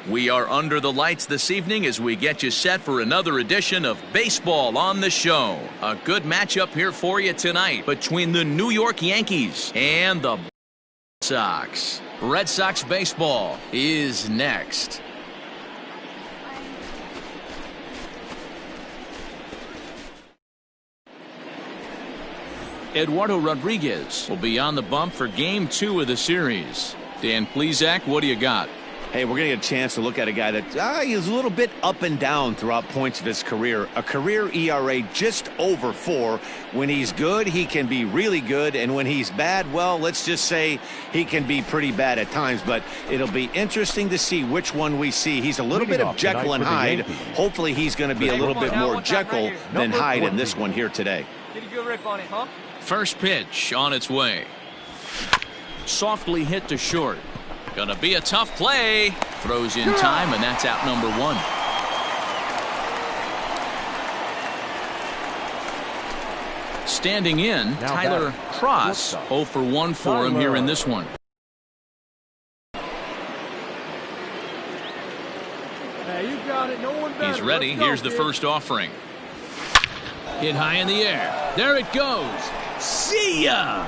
We are under the lights this evening as we get you set for another edition of Baseball on the Show. A good matchup here for you tonight between the New York Yankees and the Red Sox. Red Sox baseball is next. Eduardo Rodriguez will be on the bump for Game 2 of the series. Dan Plesac, what do you got? Hey, we're going to get a chance to look at a guy that is a little bit up and down throughout points of his career. A career ERA just over 4. When he's good, he can be really good. And when he's bad, well, let's just say he can be pretty bad at times. But it'll be interesting to see which one we see. He's a little bit of Jekyll and Hyde. Hopefully he's going to be a little bit more Jekyll than Hyde in this one here today. Get a good rip on it, huh? First pitch on its way. Softly hit to short. Gonna be a tough play. Throws in time, and that's out number 1. Standing in, now Tyler Cross. 0 for 1 for him here in this one. Hey, you got it. No one better. He's ready. Here's the first offering. Hit high in the air. There it goes. See ya!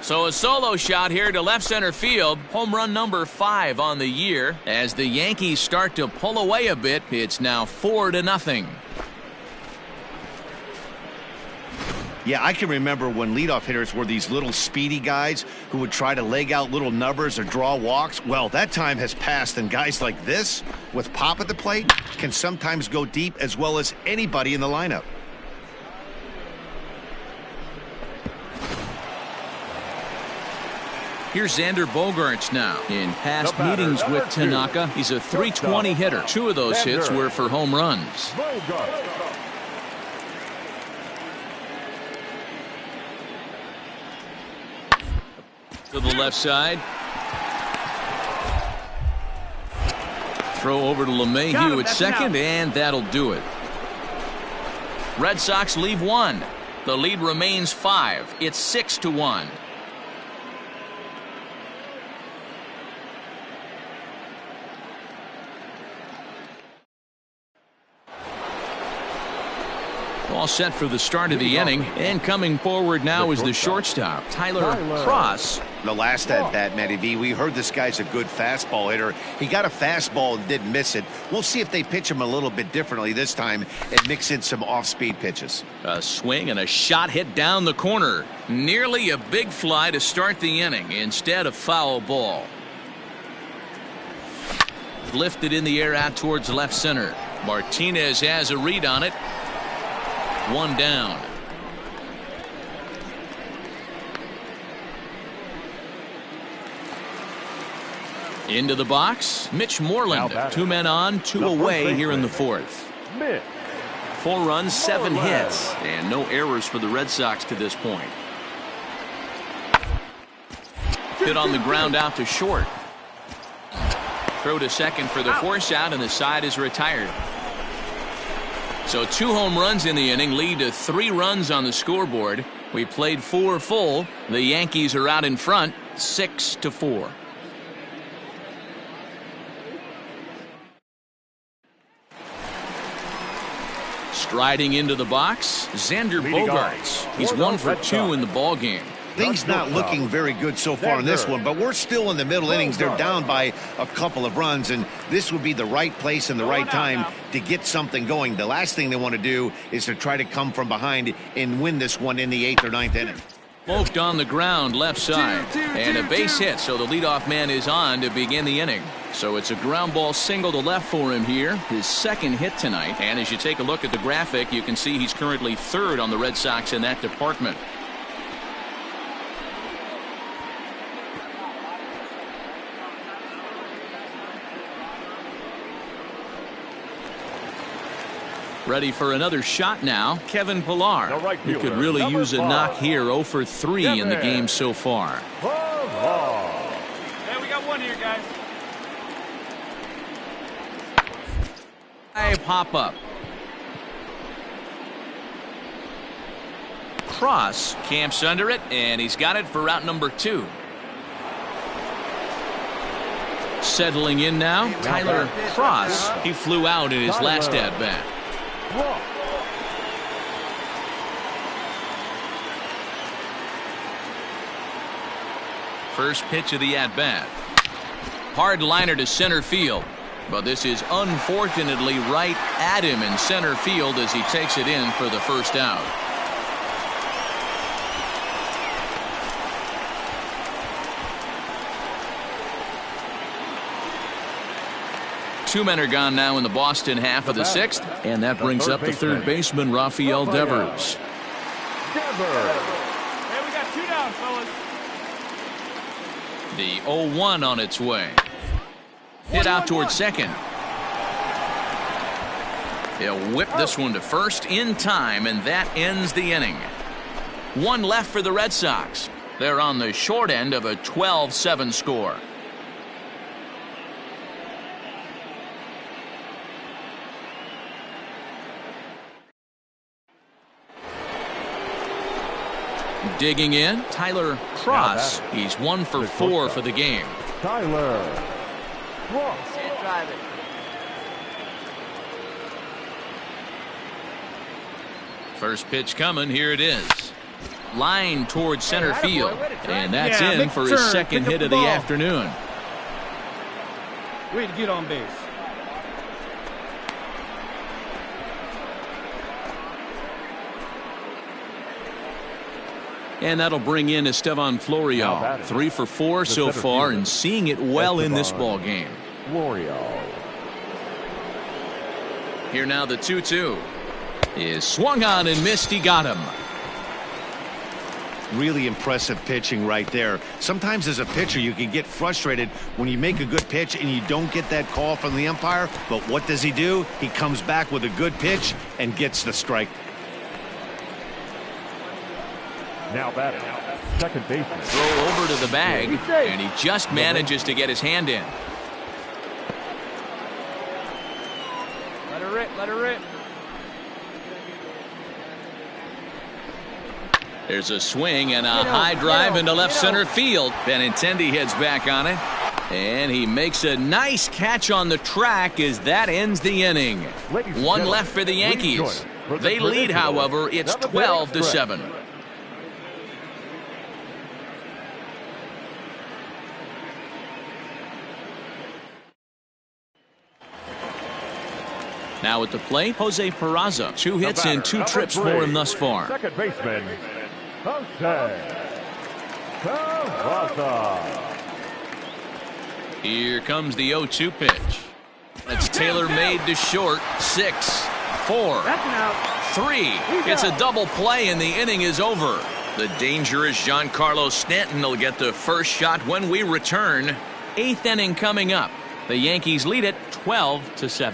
So a solo shot here to left center field. Home run number 5 on the year. As the Yankees start to pull away a bit, it's now 4-0. Yeah, I can remember when leadoff hitters were these little speedy guys who would try to leg out little numbers or draw walks. Well, that time has passed, and guys like this, with pop at the plate, can sometimes go deep as well as anybody in the lineup. Here's Xander Bogaerts now. In past meetings with Tanaka, he's a .320 hitter. 2 of those hits were for home runs. To the left side. Throw over to LeMahieu at second, and that'll do it. Red Sox leave 1. The lead remains 5. It's 6-1. All set for the start of the inning, and coming forward now is the shortstop, Tyler Cross. The last at bat, Matty V, we heard this guy's a good fastball hitter. He got a fastball and didn't miss it. We'll see if they pitch him a little bit differently this time and mix in some off-speed pitches. A swing and a shot hit down the corner. Nearly a big fly to start the inning instead of foul ball. Lifted in the air out towards left center. Martinez has a read on it. 1 down. Into the box, Mitch Moreland. 2 men on, 2 away here in the 4th. 4 runs, 7 hits, and no errors for the Red Sox to this point. Hit on the ground out to short. Throw to second for the force out, and the side is retired. So 2 home runs in the inning lead to 3 runs on the scoreboard. We played 4 full. The Yankees are out in front, 6-4. Striding into the box, Xander Bogaerts. He's 1 for 2 in the ball game. Things not looking very good so far in this one, but we're still in the middle innings. They're down by a couple of runs, and this would be the right place and the right time to get something going. The last thing they want to do is to try to come from behind and win this one in the 8th or 9th inning. Smoked on the ground left side, and a base hit, so the leadoff man is on to begin the inning. So it's a ground ball single to left for him here, his 2nd hit tonight. And as you take a look at the graphic, you can see he's currently 3rd on the Red Sox in that department. Ready for another shot now, Kevin Pillar. He could really use a knock here. 0 for 3 in the game so far. Hey, we got 1 here, guys. High pop up. Cross camps under it, and he's got it for out number 2. Settling in now, Tyler Cross. He flew out in his last at-bat. First pitch of the at-bat. Hard liner to center field. But this is unfortunately right at him in center field as he takes it in for the first out. Two men are gone now in the Boston half of the 6th, and that brings up the third baseman, Rafael Devers. Hey, we got 2 down, fellas. The 0-1 on its way. Hit out towards second. He'll whip this one to first in time, and that ends the inning. 1 left for the Red Sox. They're on the short end of a 12-7 score. Digging in, Tyler Cross. He's 1 for 4 for the game. Tyler Cross. First pitch coming. Here it is. Line towards center field. And that's in for his second hit of the afternoon. Way to get on base. And that'll bring in Estevan Florial. 3 for 4 so far, and seeing it well in this ball game. Florial. Here now the 2-2 is swung on and missed. He got him. Really impressive pitching right there. Sometimes as a pitcher you can get frustrated when you make a good pitch and you don't get that call from the umpire. But what does he do? He comes back with a good pitch and gets the strike. Now batting, second baseman. Throw over to the bag, and he just manages to get his hand in. Let her rip, let her rip. There's a swing and a high drive into left center field. Benintendi heads back on it, and he makes a nice catch on the track as that ends the inning. 1 left for the Yankees. They lead, however. It's 12-7. Now at the plate, Jose Peraza. 2 hits and 2 trips for him thus far. Second baseman, Jose Peraza. Here comes the 0-2 pitch. That's tailor-made to short. 6, 4, 3. It's a double play, and the inning is over. The dangerous Giancarlo Stanton will get the first shot when we return. 8th inning coming up. The Yankees lead it 12-7.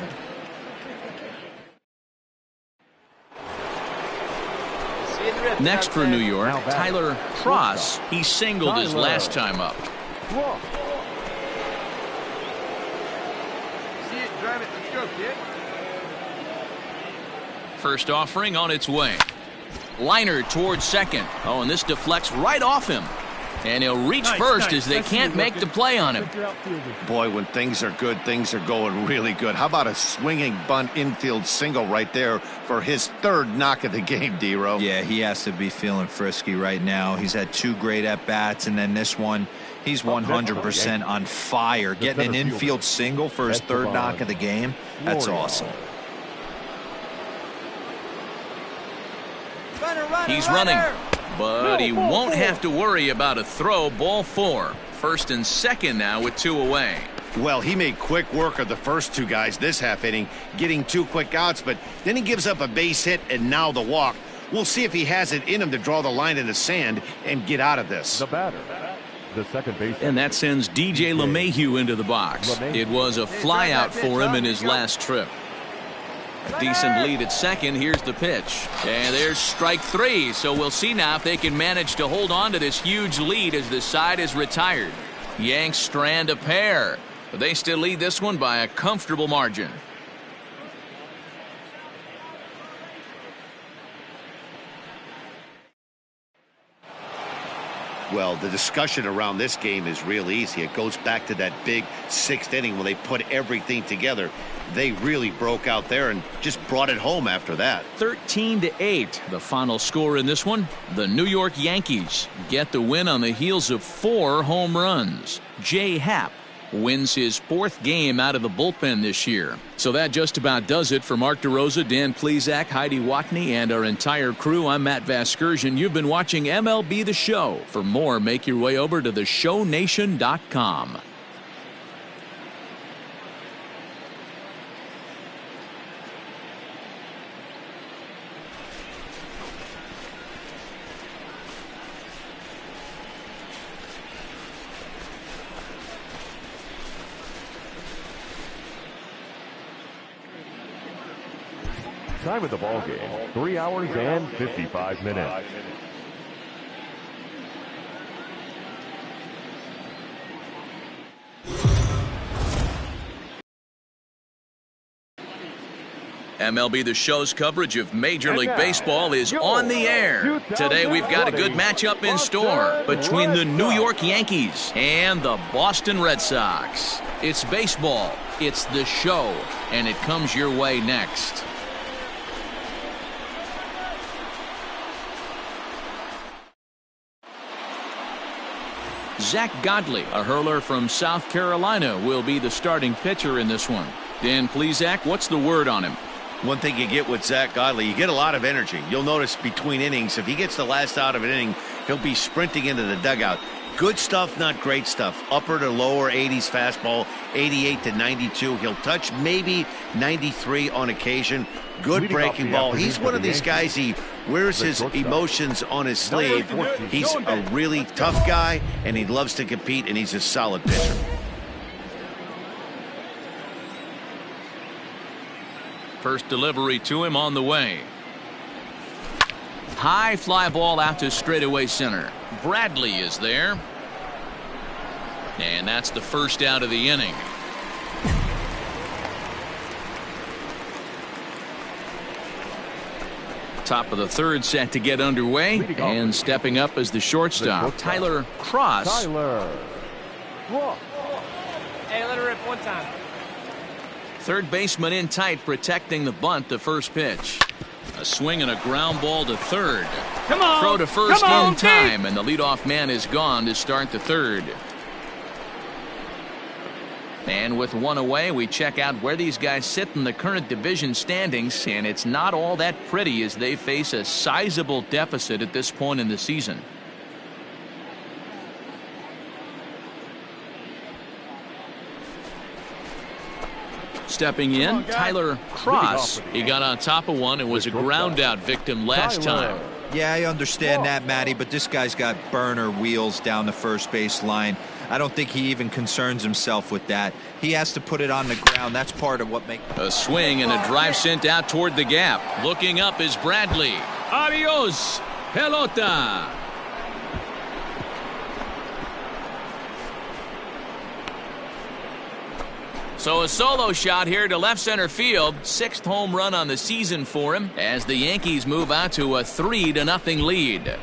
Next for New York, Tyler Cross. He singled his last time up. First offering on its way. Liner towards second. Oh, and this deflects right off him. And he'll reach first as they can't make the play on him. Boy, when things are good, things are going really good. How about a swinging bunt infield single right there for his 3rd knock of the game, D-Row? Yeah, he has to be feeling frisky right now. He's had 2 great at-bats, and then this one, he's 100% on fire. Getting an infield single for his 3rd knock of the game, that's awesome. He's running, but he won't have to worry about a throw. Ball 4. First and second now with 2 away. Well, he made quick work of the first 2 guys this half inning, getting 2 quick outs, but then he gives up a base hit and now the walk. We'll see if he has it in him to draw the line in the sand and get out of this. The batter, the second baseman. And that sends DJ LeMahieu into the box. It was a flyout for him in his last trip. A decent lead at second. Here's the pitch. And there's strike 3. So we'll see now if they can manage to hold on to this huge lead as the side is retired. Yanks strand a pair, but they still lead this one by a comfortable margin. Well, the discussion around this game is real easy. It goes back to that big 6th inning when they put everything together. They really broke out there and just brought it home after that. 13-8, the final score in this one. The New York Yankees get the win on the heels of 4 home runs. Jay Happ wins his 4th game out of the bullpen this year. So that just about does it for Mark DeRosa, Dan Plesac, Heidi Watney, and our entire crew. I'm Matt Vasgersian. You've been watching MLB The Show. For more, make your way over to theshownation.com. Time of the ball game, 3 hours and 55 minutes. MLB The Show's coverage of Major League Baseball is on the air. Today we've got a good matchup in store between the New York Yankees and the Boston Red Sox. It's baseball, it's the show, and it comes your way next. Zach Godley, a hurler from South Carolina, will be the starting pitcher in this one. Dan Plesac, what's the word on him? One thing you get with Zach Godley, you get a lot of energy. You'll notice between innings, if he gets the last out of an inning, he'll be sprinting into the dugout. Good stuff, not great stuff. Upper to lower 80s fastball, 88 to 92. He'll touch maybe 93 on occasion. Good breaking ball. He's one of these guys, he wears his emotions on his sleeve. He's a really tough guy, and he loves to compete, and he's a solid pitcher. First delivery to him on the way. High fly ball out to straightaway center. Bradley is there. And that's the first out of the inning. Top of the third set to get underway. And stepping up as the shortstop, Tyler Cross. Hey, let her rip one time. Third baseman in tight, protecting the bunt, the first pitch. A swing and a ground ball to third. Come on. Throw to first in time, and the leadoff man is gone to start the third. And with one away, we check out where these guys sit in the current division standings, and it's not all that pretty as they face a sizable deficit at this point in the season. Stepping in, Tyler Cross. He got on top of one and was a ground out victim last time. Yeah, I understand that, Matty, but this guy's got burner wheels down the first base line. I don't think he even concerns himself with that. He has to put it on the ground. That's part of what makes a swing and a drive sent out toward the gap. Looking up is Bradley. Adios, pelota. So a solo shot here to left center field. 6th home run on the season for him as the Yankees move out to a 3-0 lead.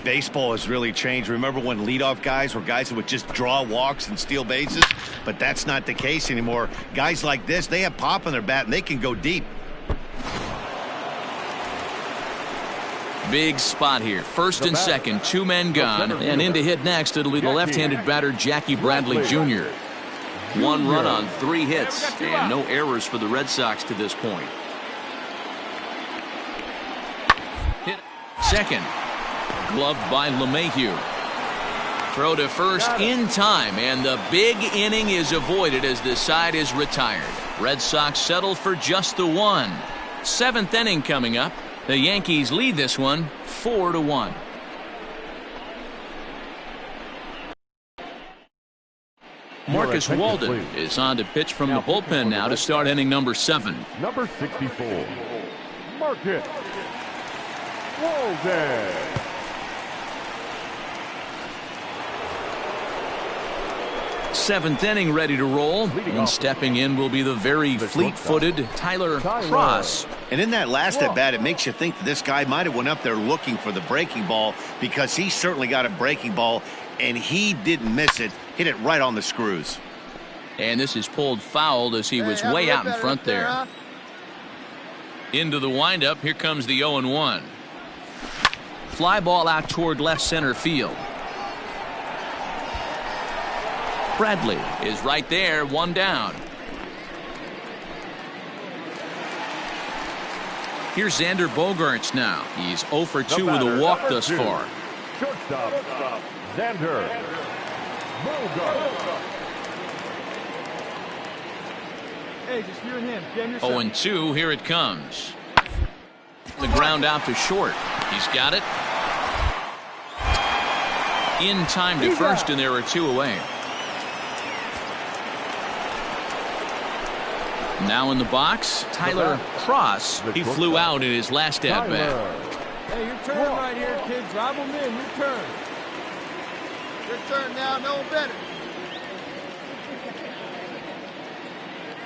Baseball has really changed. Remember when leadoff guys were guys that would just draw walks and steal bases? But that's not the case anymore. Guys like this, they have pop in their bat and they can go deep. Big spot here. First and second, 2 men gone. And in to hit next, it'll be the left-handed batter, Jackie Bradley Jr. 1 run on 3 hits, and no errors for the Red Sox to this point. Hit second. Gloved by LeMahieu. Throw to first in time, and the big inning is avoided as the side is retired. Red Sox settle for just the 1. 7th inning coming up. The Yankees lead this one 4-1. Marcus Walden is on to pitch from the bullpen now to start inning number 7. Number 64, Marcus Walden. Seventh inning ready to roll, and stepping in will be the very fleet-footed Tyler Cross. And in that last at bat, it makes you think that this guy might have went up there looking for the breaking ball, because he certainly got a breaking ball, and he didn't miss it. Hit it right on the screws. And this is pulled fouled as he was way out in front there. Into the windup. Here comes the 0-1. Fly ball out toward left center field. Bradley is right there, one down. Here's Xander Bogaerts now. He's 0 for 2 with a walk thus far. Shortstop, Xander Bogaerts. Hey, just you and him. 0-2, here it comes. The ground out to short. He's got it. In time to first, and there are 2 away. Now in the box, Tyler Cross. He flew out in his last at bat. Hey, your turn right here, kid. Drive them in. Your turn. Your turn now. No better.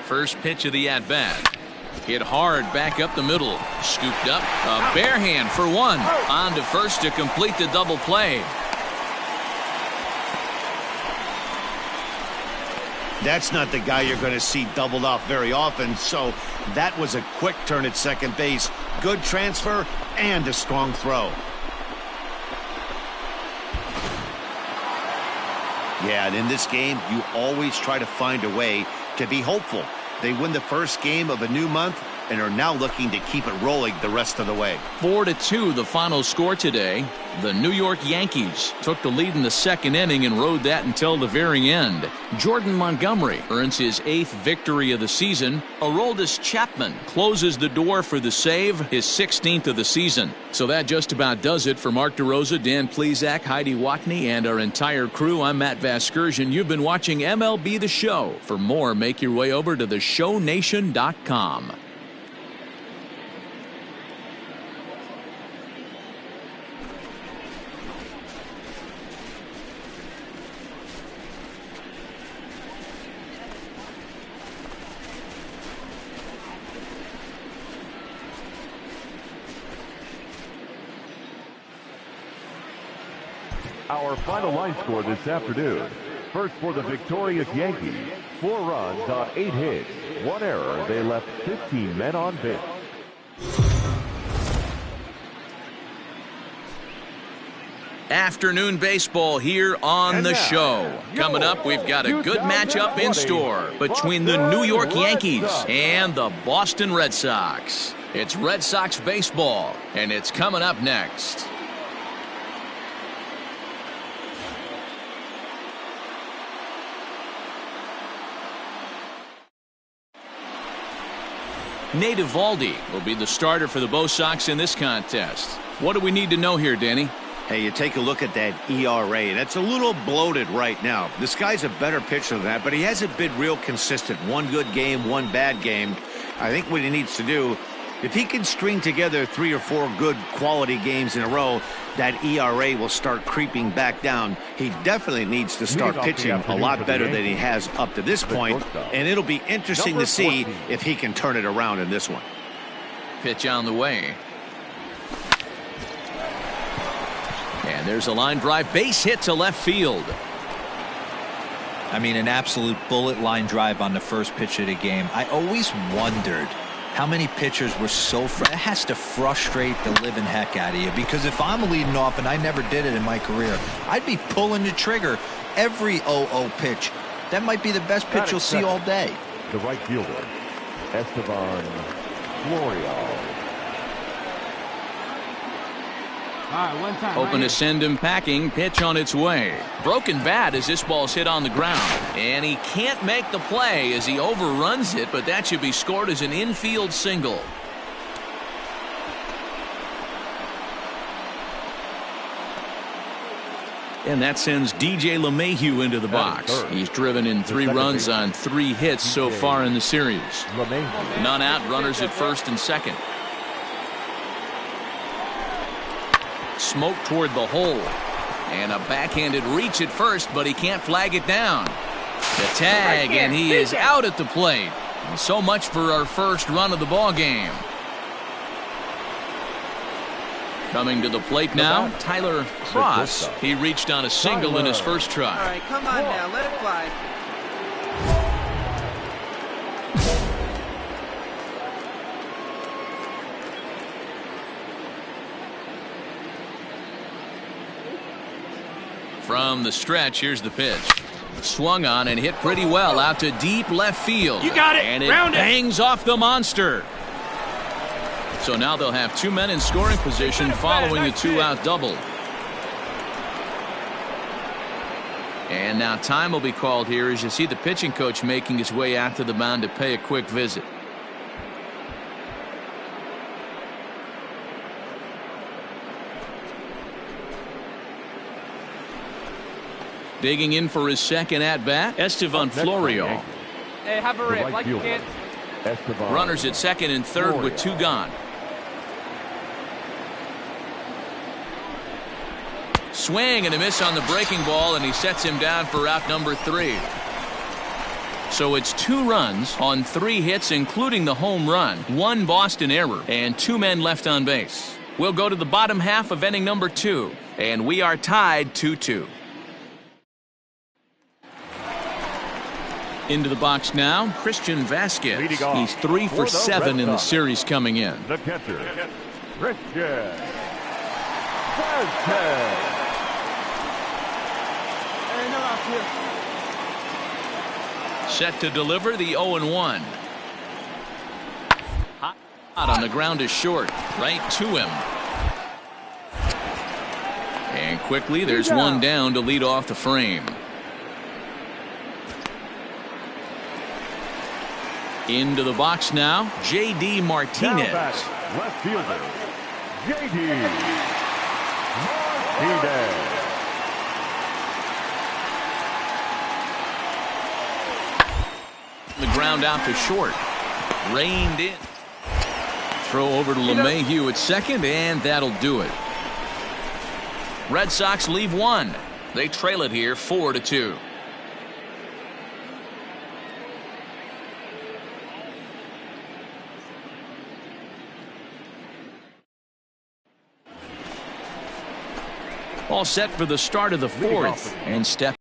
First pitch of the at bat. Hit hard back up the middle. Scooped up. A bare hand for 1. On to first to complete the double play. That's not the guy you're going to see doubled off very often, so that was a quick turn at second base. Good transfer and a strong throw. Yeah, and in this game, you always try to find a way to be hopeful. They win the first game of a new month and are now looking to keep it rolling the rest of the way. 4-2 the final score today. The New York Yankees took the lead in the second inning and rode that until the very end. Jordan Montgomery earns his 8th victory of the season. Aroldis Chapman closes the door for the save, his 16th of the season. So that just about does it for Mark DeRosa, Dan Plesac, Heidi Watney, and our entire crew. I'm Matt Vasgersian. You've been watching MLB The Show. For more, make your way over to theshownation.com. Our final line score this afternoon. First for the victorious Yankees. 4 runs on 8 hits. 1 error. They left 15 men on base. Afternoon baseball here on the show. Coming up, we've got a good matchup in store between the New York Yankees and the Boston Red Sox. It's Red Sox baseball, and it's coming up next. Nate Eovaldi will be the starter for the Bo Sox in this contest. What do we need to know here, Danny? Hey, you take a look at that ERA. That's a little bloated right now. This guy's a better pitcher than that, but he hasn't been real consistent. 1 good game, 1 bad game. I think what he needs to do, if he can string together 3 or 4 good quality games in a row, that ERA will start creeping back down. He definitely needs to start pitching a lot better than he has up to this point, and it'll be interesting to see if he can turn it around in this one. Pitch on the way. And there's a line drive base hit to left field. I mean, an absolute bullet line drive on the first pitch of the game. I always wondered how many pitchers were so it has to frustrate the living heck out of you, because if I'm leading off, and I never did it in my career, I'd be pulling the trigger every 0-0 pitch. That might be the best pitch you'll see all day. The right fielder, Esteban Florial. All right, 1 time. Hoping to send him packing. Pitch on its way. Broken bat as this ball's hit on the ground. And he can't make the play as he overruns it, but that should be scored as an infield single. And that sends DJ LeMahieu into the box. He's driven in 3 runs on 3 hits so far in the series. None out, runners at first and second. Smoke toward the hole. And a backhanded reach at first, but he can't flag it down. The tag, and he is out at the plate. So much for our first run of the ball game. Coming to the plate now, Tyler Cross. He reached on a single in his first try. All right, come on now, let it fly. From the stretch, here's the pitch. Swung on and hit pretty well out to deep left field. You got it. And it Round it. bangs off the monster. So now they'll have 2 men in scoring position following the 2-out double. And now time will be called here as you see the pitching coach making his way out to the mound to pay a quick visit. Digging in for his second at-bat, Estevan Florio. Hey, have a rip like you can. Runners at second and third with 2 gone. Swing and a miss on the breaking ball, and he sets him down for out number 3. So it's 2 runs on 3 hits, including the home run, 1 Boston error, and 2 men left on base. We'll go to the bottom half of inning number 2, and we are tied 2-2. Into the box now, Christian Vasquez. He's 3 for 7 in the series coming in. The catcher, Christian Vasquez. Set to deliver the 0-1. Hot on the ground is short, right to him. And quickly there's one down to lead off the frame. Into the box now, J.D. Martinez. Left fielder, J.D. Martinez. The ground out to short. Reined in. Throw over to LeMahieu at second, and that'll do it. Red Sox leave 1. They trail it here 4-2. All set for the start of the 4th, and step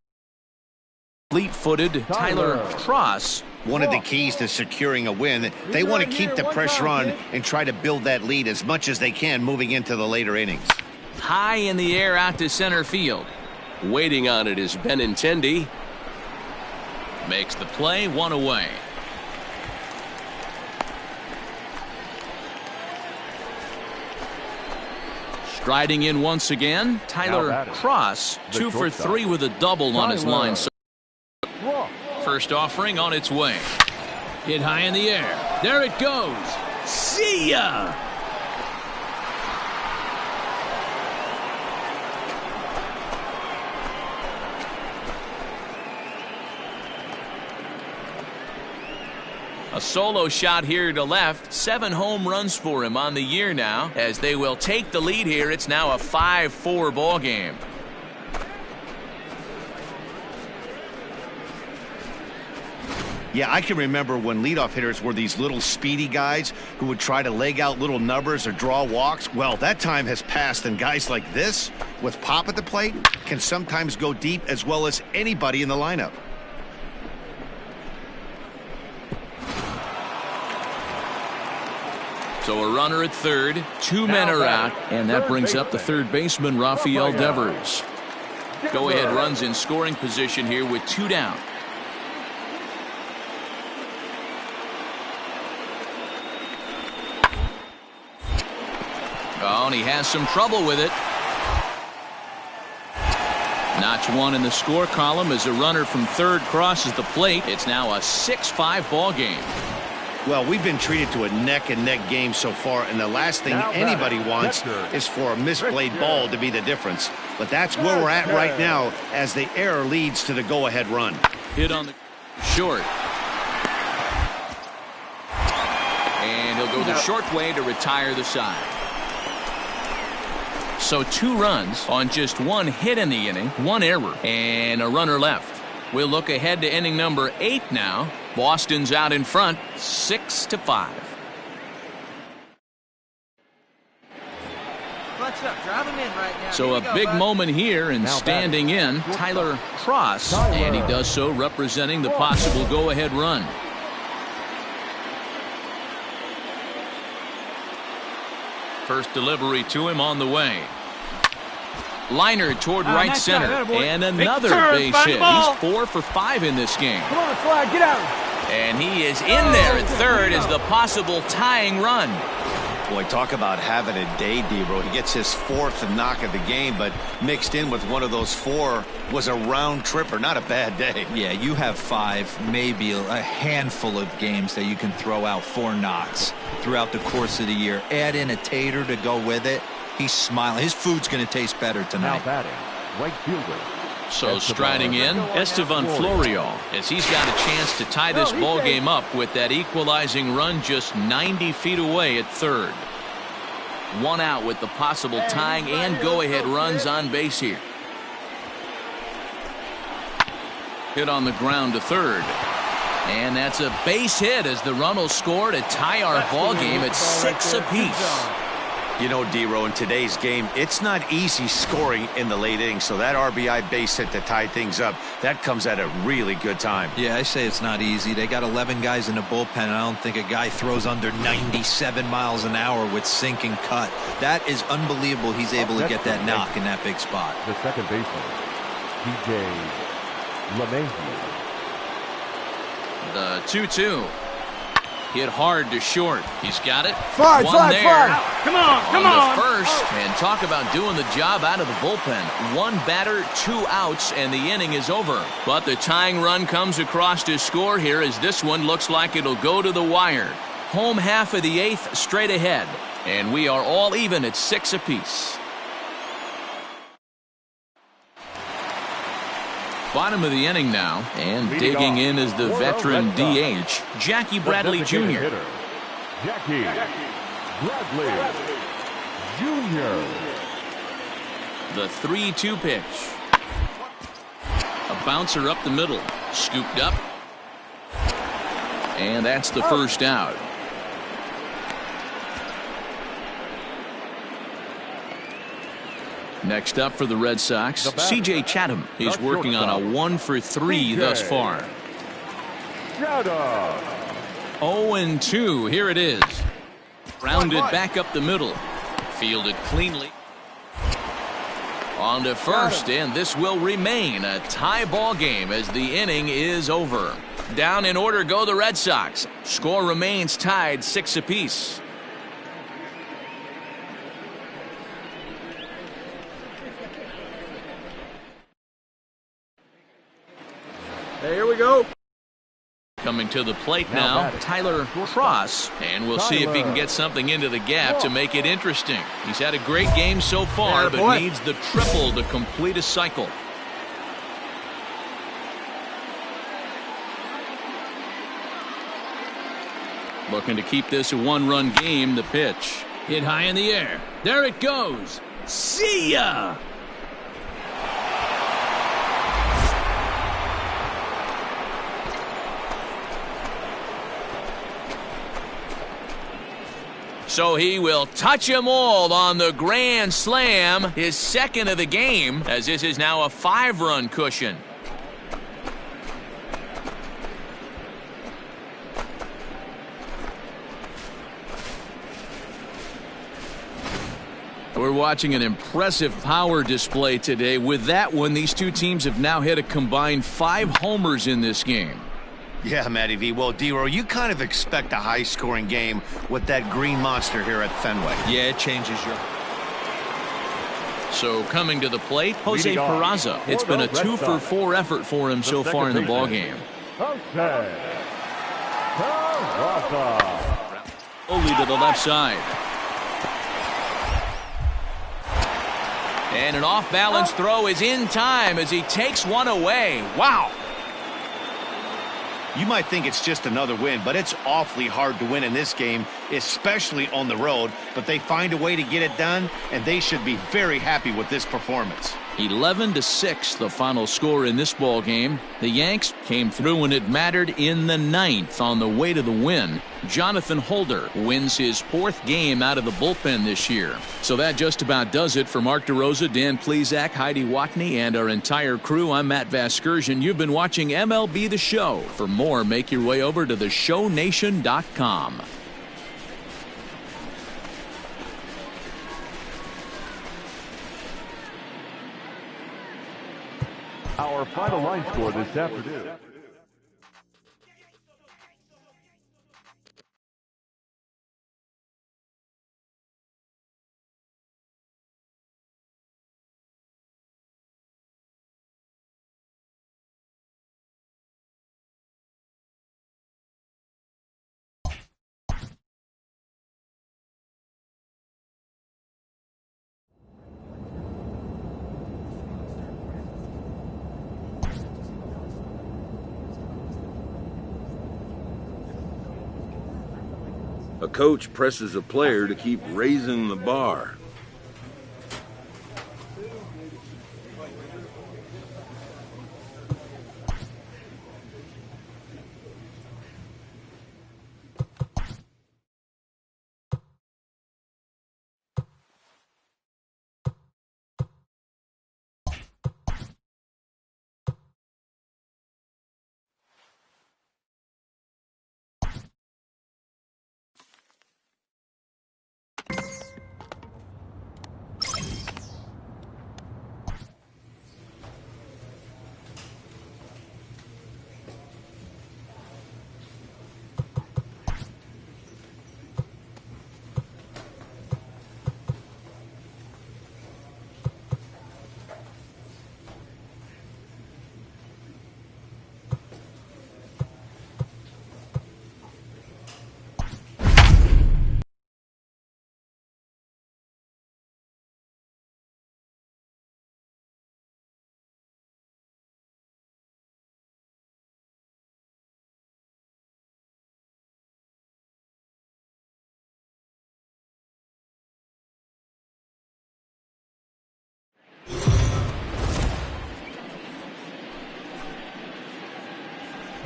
fleet-footed Tyler Cross. One of the keys to securing a win, they want to keep the pressure on and try to build that lead as much as they can moving into the later innings. High in the air out to center field. Waiting on it is Benintendi. Makes the play, 1 away. Striding in once again, Tyler Cross, 2 for 3 with a double on his line. First offering on its way. Hit high in the air. There it goes. See ya! A solo shot here to left. 7 home runs for him on the year now. As they will take the lead here, it's now a 5-4 ball game. Yeah, I can remember when leadoff hitters were these little speedy guys who would try to leg out little numbers or draw walks. Well, that time has passed, and guys like this, with pop at the plate, can sometimes go deep as well as anybody in the lineup. So a runner at third, 2 men are out, and that brings up the third baseman, Rafael Devers. Go-ahead runs in scoring position here with 2 down. Oh, and he has some trouble with it. Notch 1 in the score column as a runner from third crosses the plate. It's now a 6-5 ball game. Well, we've been treated to a neck-and-neck game so far, and the last thing anybody wants is for a misplayed ball to be the difference. But that's where we're at right now as the error leads to the go-ahead run. Hit on the short. And he'll go the short way to retire the side. So 2 runs on just 1 hit in the inning, 1 error, and a runner left. We'll look ahead to inning number 8 now. Boston's out in front, 6-5. What's up? Drive him in right now. So Here a you go, big bud. moment here, and standing in, Tyler Cross, and he does so representing the possible go-ahead run. First delivery to him on the way. Liner toward right nice center, try, and another base hit. He's 4 for 5 in this game. Come on, Fly, get out. And he is in there at third as the possible tying run. Boy, talk about having a day, D-Bro. He gets his 4th knock of the game, but mixed in with one of those 4 was a round tripper. Not a bad day. Yeah, you have 5, maybe a handful of games that you can throw out 4 knocks throughout the course of the year. Add in a tater to go with it. He's smiling. His food's going to taste better Now tonight. batting, right fielder. So striding in, Estevan Florio, as he's got a chance to tie this ball game up with that equalizing run just 90 feet away at third. 1 out with the possible tying and go-ahead runs on base here. Hit on the ground to third. And that's a base hit as the run will score to tie our ball game at 6 apiece. You know, D-Ro, in today's game, it's not easy scoring in the late innings, so that RBI base hit to tie things up, that comes at a really good time. Yeah, I say it's not easy. They got 11 guys in the bullpen, and I don't think a guy throws under 97 miles an hour with sinking cut. That is unbelievable he's able to get that knock in that big spot. The second baseman, P.J. LeMahieu. The 2-2. Hit hard to short. He's got it. Fly, One fly, there. fly. Come on, come on. The first, and talk about doing the job out of the bullpen. 1 batter, 2 outs, and the inning is over. But the tying run comes across to score here as this one looks like it'll go to the wire. Home half of the 8th straight ahead. And we are all even at 6 apiece. Bottom of the inning now, and digging in is the veteran DH, Jackie Bradley Jr. Jackie Bradley Jr. The 3-2 pitch. A bouncer up the middle, scooped up, and that's the first out. Next up for the Red Sox, C.J. Chatham. He's working on a 1 for 3 thus far. 0-2. Here it is. Rounded back up the middle. Fielded cleanly. On to first, and this will remain a tie ball game as the inning is over. Down in order go the Red Sox. Score remains tied 6 apiece. Here we go. Coming to the plate now, Tyler Cross, and we'll see if he can get something into the gap to make it interesting. He's had a great game so far, but needs the triple to complete a cycle. Looking to keep this a 1-run game. The pitch hit high in the air. There it goes. See ya. So he will touch them all on the grand slam, his 2nd of the game, as this is now a 5-run cushion. We're watching an impressive power display today. With that one, these two teams have now hit a combined 5 homers in this game. Yeah, Matty V. Well, D-Ro, you kind of expect a high-scoring game with that green monster here at Fenway. Yeah, it changes your... So coming to the plate, Jose Peraza. It's been a 2 for 4 effort for him so far in the ball game. Only to the left side. And an off-balance throw is in time as he takes one away. Wow. You might think it's just another win, but it's awfully hard to win in this game especially on the road, but they find a way to get it done, and they should be very happy with this performance. 11-6, the final score in this ball game. The Yanks came through when it mattered in the 9th on the way to the win. Jonathan Holder wins his 4th game out of the bullpen this year. So that just about does it for Mark DeRosa, Dan Plesac, Heidi Watney, and our entire crew. I'm Matt Vasgersian. You've been watching MLB The Show. For more, make your way over to theshownation.com. Our final line score this afternoon. A coach presses a player to keep raising the bar.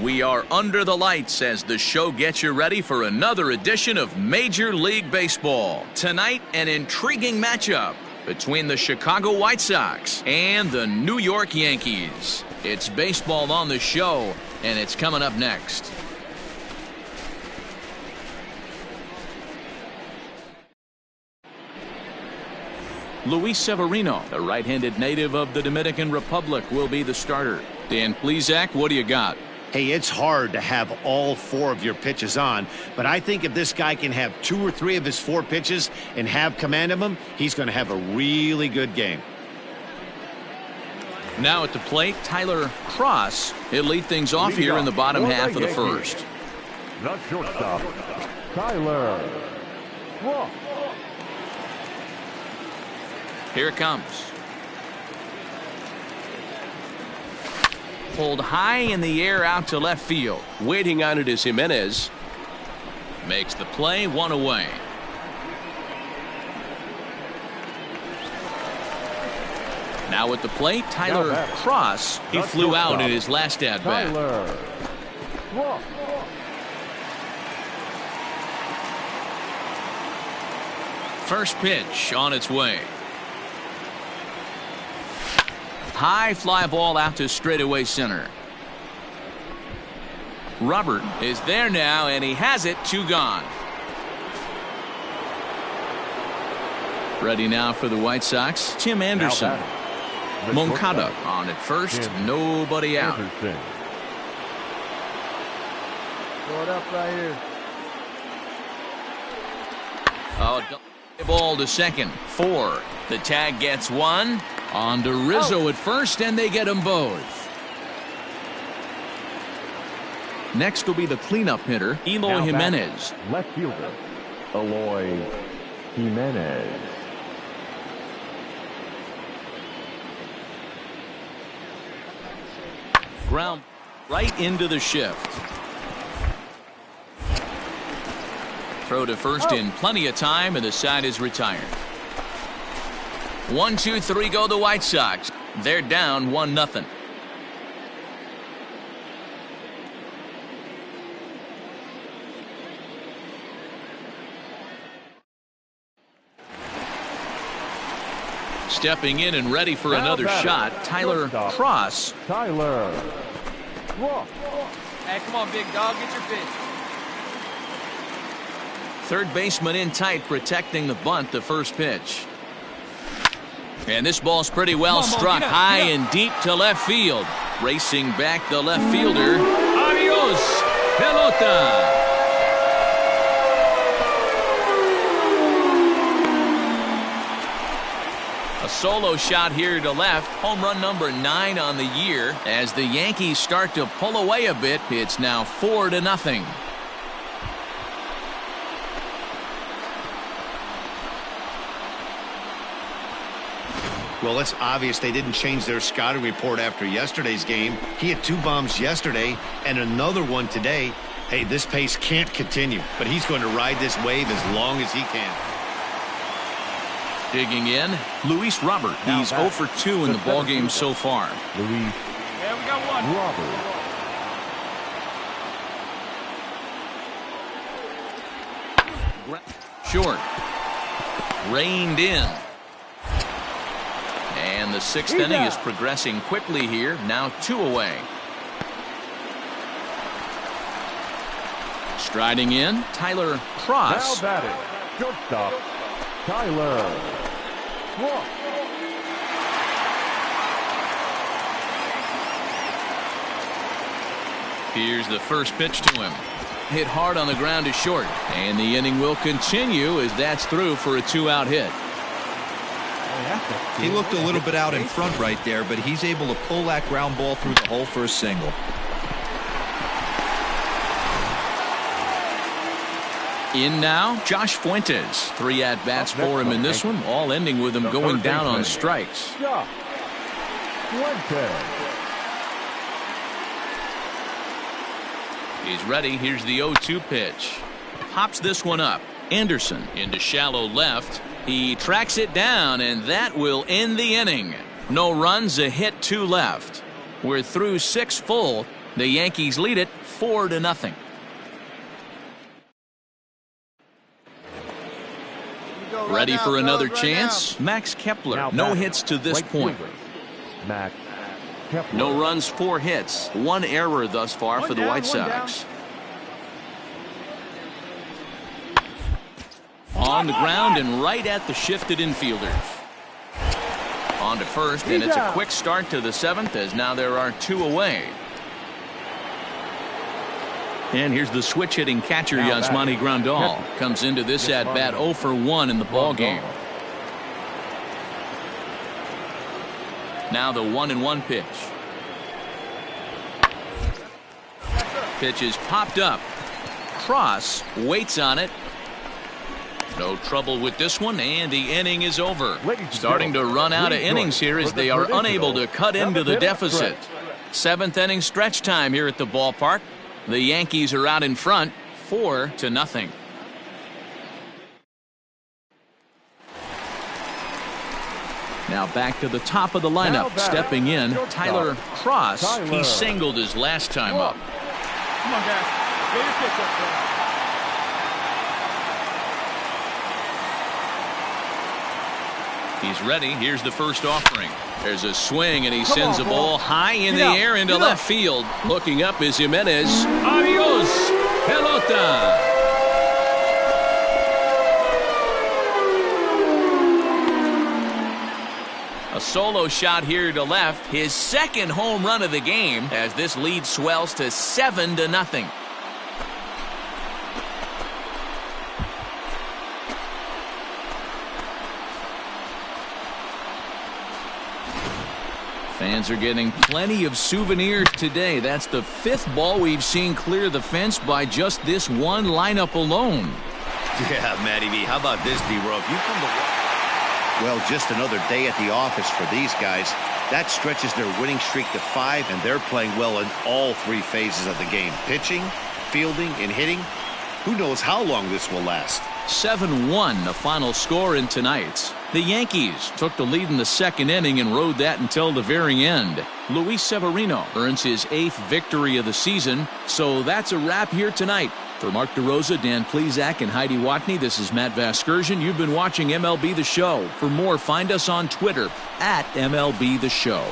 We are under the lights as the show gets you ready for another edition of Major League Baseball. Tonight, an intriguing matchup between the Chicago White Sox and the New York Yankees. It's baseball on the show, and it's coming up next. Luis Severino, the right-handed native of the Dominican Republic, will be the starter. Dan Plesac, what do you got? Hey, it's hard to have all 4 of your pitches on, but I think if this guy can have 2 or 3 of his 4 pitches and have command of them, he's going to have a really good game. Now at the plate, Tyler Cross. He'll lead things off here in the bottom half of the first. The shortstop, Tyler Cross. Here it comes. Pulled high in the air out to left field. Waiting on it is Jimenez. Makes the play, 1 away. Now at the plate, Tyler Cross. He flew out in his last at-bat. Tyler Cross. First pitch on its way. High fly ball out to straightaway center. Robert is there now, and he has it, 2 gone. Ready now for the White Sox, Tim Anderson. Moncada on at first, nobody out. Throw it up right here. Oh, ball to second, 4. The tag gets 1. On to Rizzo at first, and they get them both. Next will be the cleanup hitter, Eloy Jimenez. Left fielder, Eloy Jimenez. Ground right into the shift. Throw to first in plenty of time, and the side is retired. 1, 2, 3 go the White Sox. They're down 1-0. Stepping in and ready for another shot, Tyler Cross. Tyler Cross. Hey, come on, big dog, get your pitch. Third baseman in tight, protecting the bunt, the first pitch. And this ball's pretty well struck high and deep to left field. Racing back the left fielder. Adios, pelota. A solo shot here to left. Home run number 9 on the year. As the Yankees start to pull away a bit, it's now 4-0. Well, it's obvious they didn't change their scouting report after yesterday's game. He had 2 bombs yesterday and another one today. Hey, this pace can't continue, but he's going to ride this wave as long as he can. Digging in, Luis Robert. He's 0 for 2 in the ballgame so far. Luis Yeah, we got one. Robert. Short. Reined in. And the 6th inning is progressing quickly here. Now 2 away. Striding in, Tyler Cross. Now batting, shortstop, Tyler Cross. Here's the first pitch to him. Hit hard on the ground to short. And the inning will continue as that's through for a 2-out hit. He looked a little bit out in front right there, but he's able to pull that ground ball through the hole for a single. In now, Josh Fuentes. 3 at-bats for him in this one, all ending with him going down on strikes. Josh Fuentes. He's ready. Here's the 0-2 pitch. Pops this one up. Anderson into shallow left. He tracks it down, and that will end the inning. No runs, a hit, 2 left. We're through 6 full. The Yankees lead it 4-0. Ready for another chance? Max Kepler. No hits to this point. Max Kepler. No runs, 4 hits. 1 error thus far for the White Sox. On the ground and right at the shifted infielders. On to first, and it's a quick start to the 7th as now there are 2 away. And here's the switch-hitting catcher, Yasmani Grandal. Comes into this at-bat 0 for 1 in the ballgame. Now the 1-1 pitch. Pitch is popped up. Cross waits on it. No trouble with this one, and the inning is over. Starting to run out of innings here as they are unable to cut into the deficit. 7th inning stretch time here at the ballpark. The Yankees are out in front, 4-0. Now back to the top of the lineup. Stepping in, Tyler Cross. He singled his last time up. Come on, guys. Get your pitch up there. He's ready. Here's the first offering. There's a swing, and he sends a ball high in the air into left field. Looking up is Jimenez. Adios, pelota. A solo shot here to left. His 2nd home run of the game as this lead swells to 7-0. Fans are getting plenty of souvenirs today. That's the 5th ball we've seen clear the fence by just this one lineup alone. Yeah, Matty V. How about this, D-Row? If you come to well, just another day at the office for these guys. That stretches their winning streak to 5, and they're playing well in all 3 phases of the game. Pitching, fielding, and hitting. Who knows how long this will last? 7-1, the final score in tonight's. The Yankees took the lead in the second inning and rode that until the very end. Luis Severino earns his 8th victory of the season. So that's a wrap here tonight. For Mark DeRosa, Dan Plesac, and Heidi Watney, this is Matt Vasgersian. You've been watching MLB The Show. For more, find us on Twitter at MLB The Show.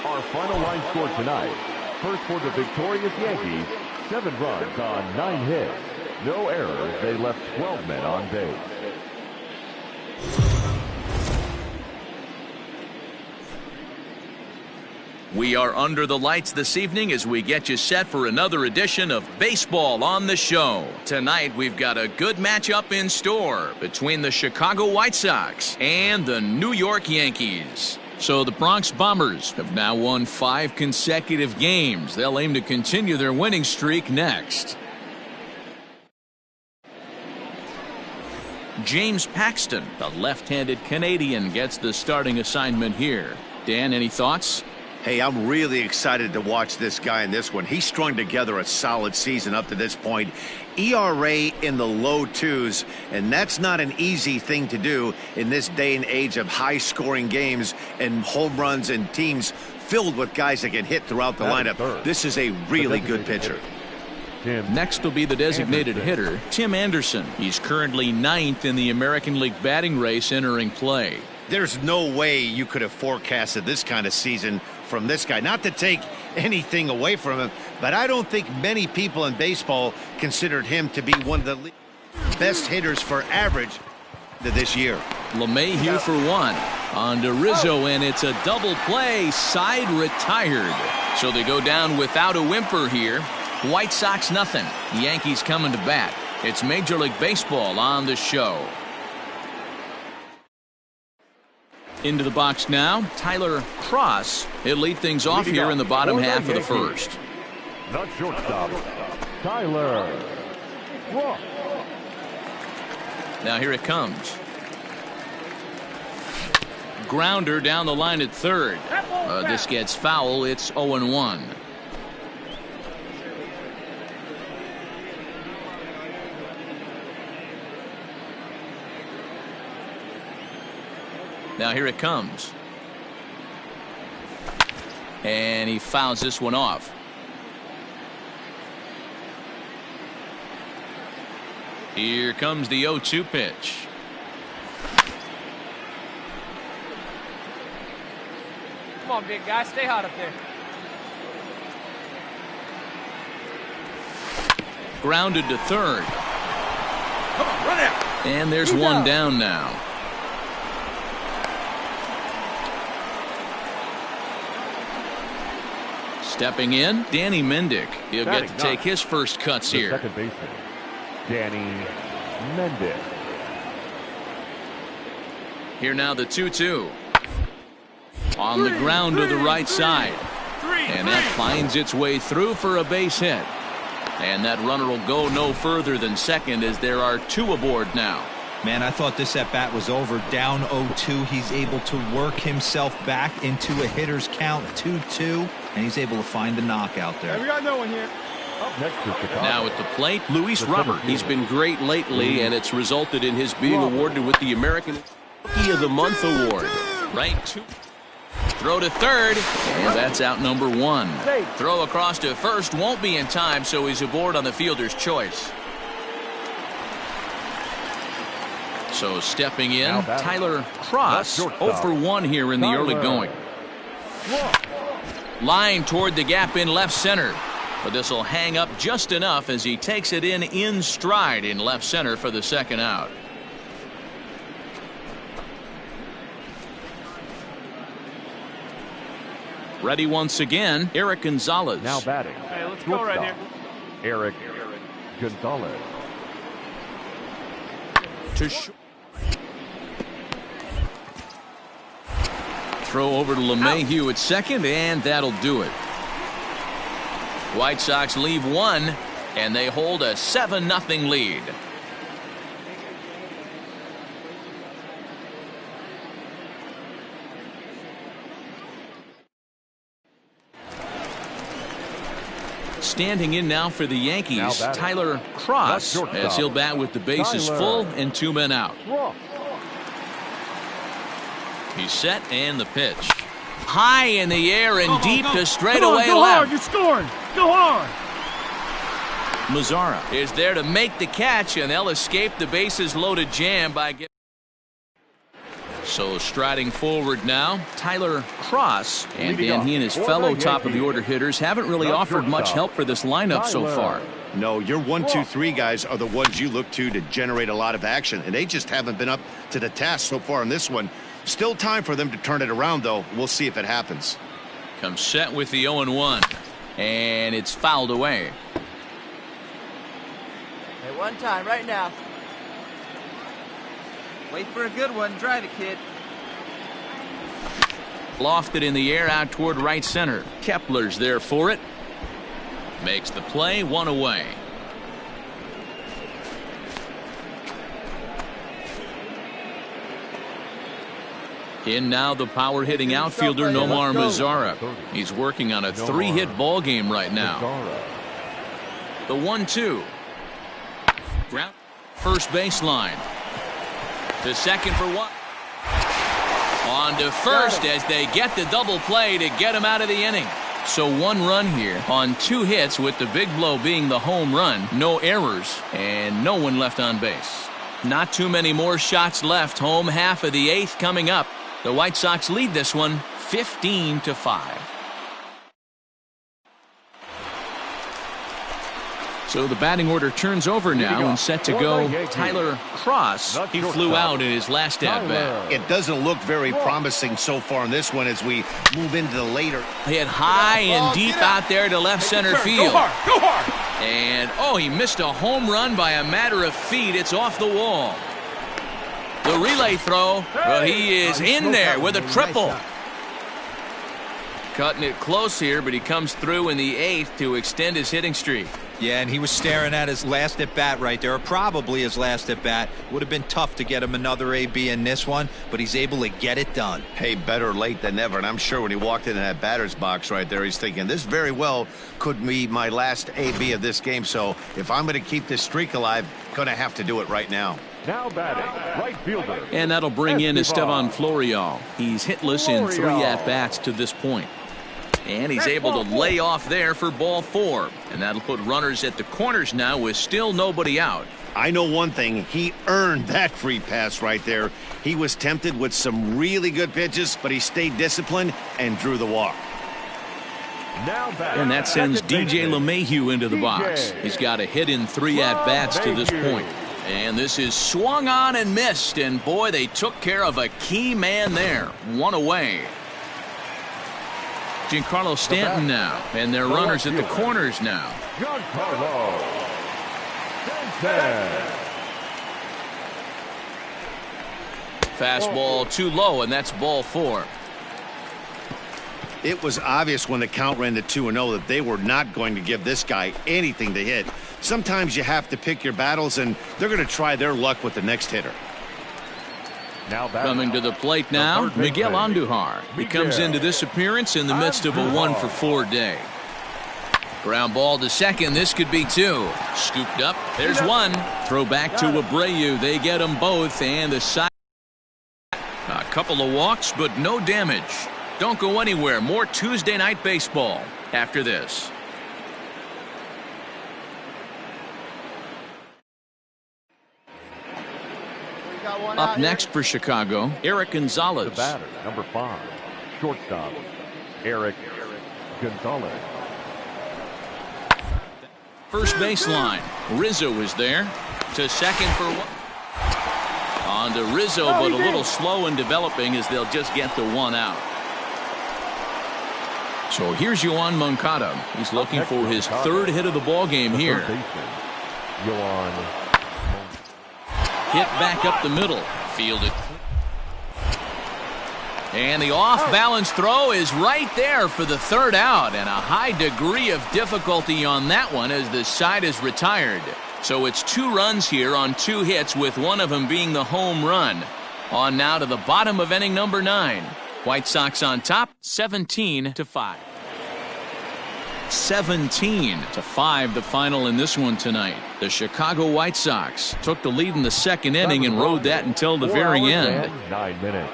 Our final line score tonight. First for the victorious Yankees, 7 runs on 9 hits. No errors. They left 12 men on base. We are under the lights this evening as we get you set for another edition of Baseball on the Show. Tonight we've got a good matchup in store between the Chicago White Sox and the New York Yankees. So the Bronx Bombers have now won 5 consecutive games. They'll aim to continue their winning streak next. James Paxton, the left-handed Canadian, gets the starting assignment here. Dan, any thoughts? Hey, I'm really excited to watch this guy in this one. He strung together a solid season up to this point. ERA in the low 2s, and that's not an easy thing to do in this day and age of high-scoring games and home runs and teams filled with guys that can hit throughout the lineup. This is a really good pitcher. Next will be the designated hitter, Tim Anderson. He's currently 9th in the American League batting race entering play. There's no way you could have forecasted this kind of season from this guy. Not to take anything away from him, but I don't think many people in baseball considered him to be one of the best hitters for average this year. LeMahieu for 1 on to Rizzo, and it's a double play, side retired. So they go down without a whimper here. White Sox nothing. Yankees coming to bat. It's Major League Baseball on the Show. Into the box now, Tyler Cross. He'll lead things off here in the bottom half of the first. The shortstop, Tyler Cross. Now here it comes. Grounder down the line at third. This gets foul. It's 0-1. Now here it comes. And he fouls this one off. Here comes the 0-2 pitch. Come on, big guy. Stay hot up there. Grounded to third. Come on, run out. And there's one down now. Stepping in, Danny Mendick. He'll get to take his first cuts here. Second baseman, Danny Mendick. Here now the 2-2. On the ground to the right side. And that finds its way through for a base hit. And that runner will go no further than second as there are 2 aboard now. Man, I thought this at-bat was over. Down 0-2. He's able to work himself back into a hitter's count, 2-2, and he's able to find the knockout there. Hey, we got no one here. Up next to Chicago. Now at the plate, Luis Robert. He's been great lately, and it's resulted in his being awarded with the American Rookie of the Month award. Right to throw to third, and that's out number 1. Throw across to first won't be in time, so he's aboard on the fielder's choice. So stepping in, Tyler Cross, 0-for-1 here in the early going. Line toward the gap in left center. But this will hang up just enough as he takes it in stride in left center for the second out. Ready once again, Eric Gonzalez. Now batting. Hey, let's go right here. Eric Gonzalez. Throw over to LeMahieu at second, and that'll do it. White Sox leave 1, and they hold a 7-0 lead. Standing in now for the Yankees, Tyler Cross, as he'll bat with the bases full and 2 men out. He's set and the pitch. High in the air and deep to straightaway go left. hard, you're scoring. Go hard. Mazzara is there to make the catch, and they'll escape the bases loaded jam by getting. So striding forward now, Tyler Cross, and he and his fellow top of the order hitters haven't really offered much help for this lineup so far. No, your 1, 2, 3 guys are the ones you look to generate a lot of action, and they just haven't been up to the task so far in this one. Still time for them to turn it around, though. We'll see if it happens. Comes set with the 0-1, and it's fouled away. At one time, right now. Wait for a good one. Drive it, kid. Lofted in the air out toward right center. Kepler's there for it. Makes the play, 1 away. In now the power hitting outfielder Nomar Mazzara. He's working on a 3-hit ball game right now. The 1-2. Ground first baseline. To second for 1. On to first as they get the double play to get him out of the inning. So 1 run here on 2 hits, with the big blow being the home run. No errors and no one left on base. Not too many more shots left. Home half of the 8th coming up. The White Sox lead this one 15-5. So the batting order turns over now and set to go. Tyler Cross, he flew out in his last at-bat. It doesn't look very promising so far in this one as we move into the later. Hit high and deep out there to left center field. Go hard. And, he missed a home run by a matter of feet. It's off the wall. The relay throw, but he is in there with a triple. Cutting it close here, but he comes through in the 8th to extend his hitting streak. Yeah, and he was staring at his last at-bat right there, or probably his last at-bat. Would have been tough to get him another AB in this one, but he's able to get it done. Hey, better late than never, and I'm sure when he walked into that batter's box right there, he's thinking, this very well could be my last AB of this game, so if I'm going to keep this streak alive, going to have to do it right now. Now batting, right fielder. And that'll bring in Estevan Florial. He's hitless in 3 at-bats to this point. And he's able to lay off there for ball 4. And that'll put runners at the corners now with still nobody out. I know one thing. He earned that free pass right there. He was tempted with some really good pitches, but he stayed disciplined and drew the walk. And that sends DJ LeMahieu into the box. He's got a hit in 3 at-bats to this point. And this is swung on and missed. And boy, they took care of a key man there. 1 away. Giancarlo Stanton now, and their runners at the corners now. Giancarlo Stanton. Fastball too low, and that's ball 4. It was obvious when the count ran to 2-0 that they were not going to give this guy anything to hit. Sometimes you have to pick your battles, and they're going to try their luck with the next hitter. Coming to the plate now, Miguel Andujar. He comes into this appearance in the midst of a 1-for-4 day. Ground ball to second. This could be 2. Scooped up. There's 1. Throw back to Abreu. They get them both, and the side. A couple of walks, but no damage. Don't go anywhere. More Tuesday night baseball after this. Up next for Chicago, Eric Gonzalez. The batter, number 5, shortstop, Eric Gonzalez. First baseline, Rizzo is there. To second for 1. On to Rizzo, but a little slow in developing as they'll just get the 1 out. So here's Yoan Moncada. He's looking for his 3rd hit of the ball game here. Hit back up the middle. Fielded. And the off-balance throw is right there for the 3rd out. And a high degree of difficulty on that one as the side is retired. So it's 2 runs here on 2 hits, with one of them being the home run. On now to the bottom of inning number 9. White Sox on top, 17-5. 17-5 the final in this one tonight. The Chicago White Sox took the lead in the second inning and rode that until the very end. 9 minutes.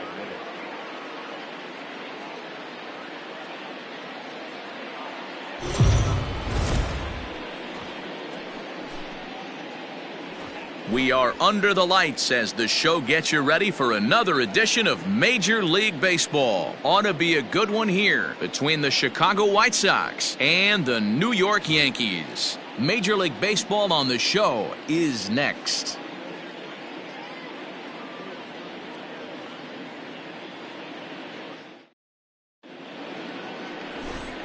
We are under the lights as the show gets you ready for another edition of Major League Baseball. Ought to be a good one here between the Chicago White Sox and the New York Yankees. Major League Baseball on the show is next.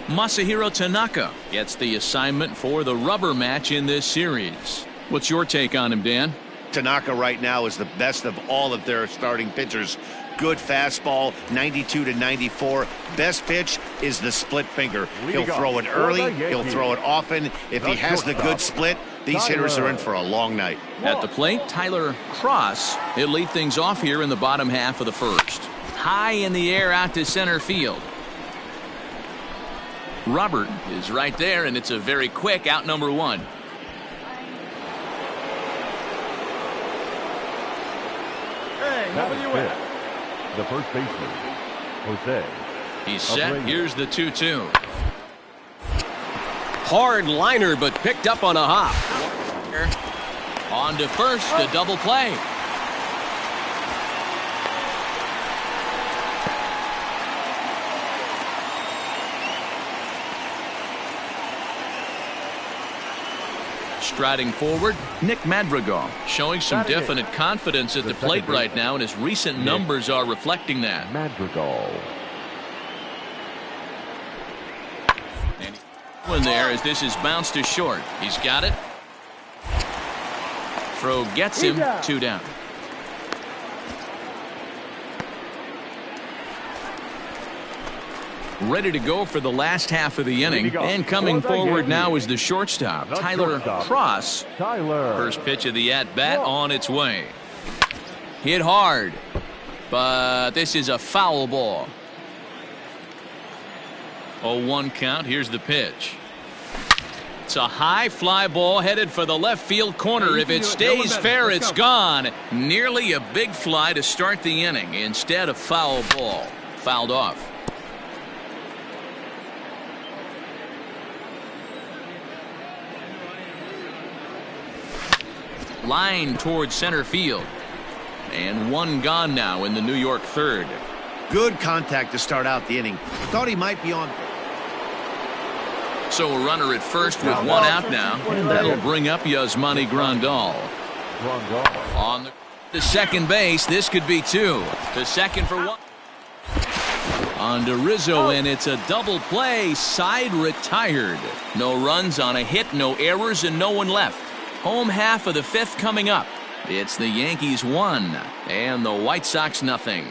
Masahiro Tanaka gets the assignment for the rubber match in this series. What's your take on him, Dan? Tanaka right now is the best of all of their starting pitchers. Good fastball, 92 to 94. Best pitch is the split finger. He'll throw it early. He'll throw it often. If he has the good split, these hitters are in for a long night. At the plate, Tyler Cross. He'll lead things off here in the bottom half of the first. High in the air out to center field. Robert is right there, and it's a very quick out number one. The first baseman, Jose. He's set. Here's the 2-2. Hard liner, but picked up on a hop. On to first, the double play. Striding forward, Nick Madrigal, showing some definite confidence at the plate right now, and his recent numbers are reflecting that. Madrigal. One there as this is bounced to short. He's got it. Throw gets him, 2 down. Ready to go for the last half of the inning. And coming forward now is the shortstop, Tyler Cross. First pitch of the at-bat on its way. Hit hard, but this is a foul ball. 0-1 count. Here's the pitch. It's a high fly ball headed for the left field corner. If it stays fair, it's gone. Nearly a big fly to start the inning. Instead, a foul ball. Fouled off. Line towards center field. And one gone now in the New York third. Good contact to start out the inning. Thought he might be on. So a runner at first with one out now. And that'll bring up Yasmani Grandal. On the second base, this could be 2. To second for 1. On to Rizzo, and it's a double play. Side retired. No runs on a hit, no errors, and no one left. Home half of the 5th coming up. It's the Yankees 1 and the White Sox nothing.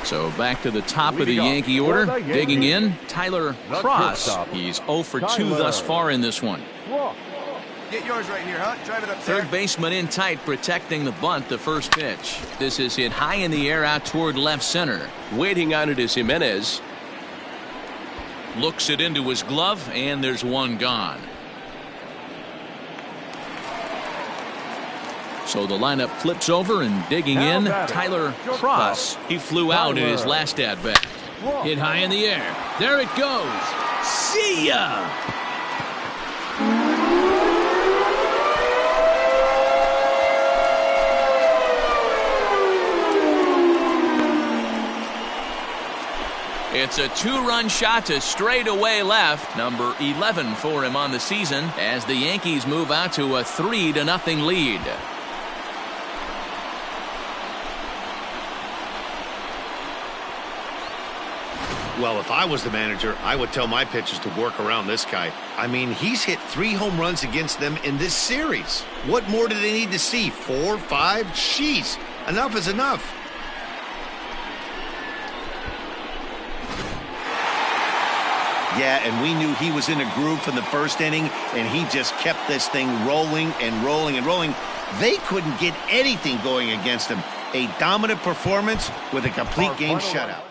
So back to the top of the Yankee order. Digging in, Tyler Cross. He's 0 for 2 thus far in this one. Get yours right here, huh? Drive it up there. Third baseman in tight, protecting the bunt, the first pitch. This is hit high in the air out toward left center. Waiting on it is Jimenez. Looks it into his glove, and there's one gone. So the lineup flips over, and digging in, Tyler Cross. He flew out in his last at-bat. Hit high in the air. There it goes. See ya! It's a 2-run shot to straightaway left. Number 11 for him on the season as the Yankees move out to a 3-0 lead. Well, if I was the manager, I would tell my pitchers to work around this guy. I mean, he's hit 3 home runs against them in this series. What more do they need to see? 4, 5? Jeez, enough is enough. Yeah, and we knew he was in a groove from the first inning, and he just kept this thing rolling and rolling and rolling. They couldn't get anything going against him. A dominant performance with a complete game shutout.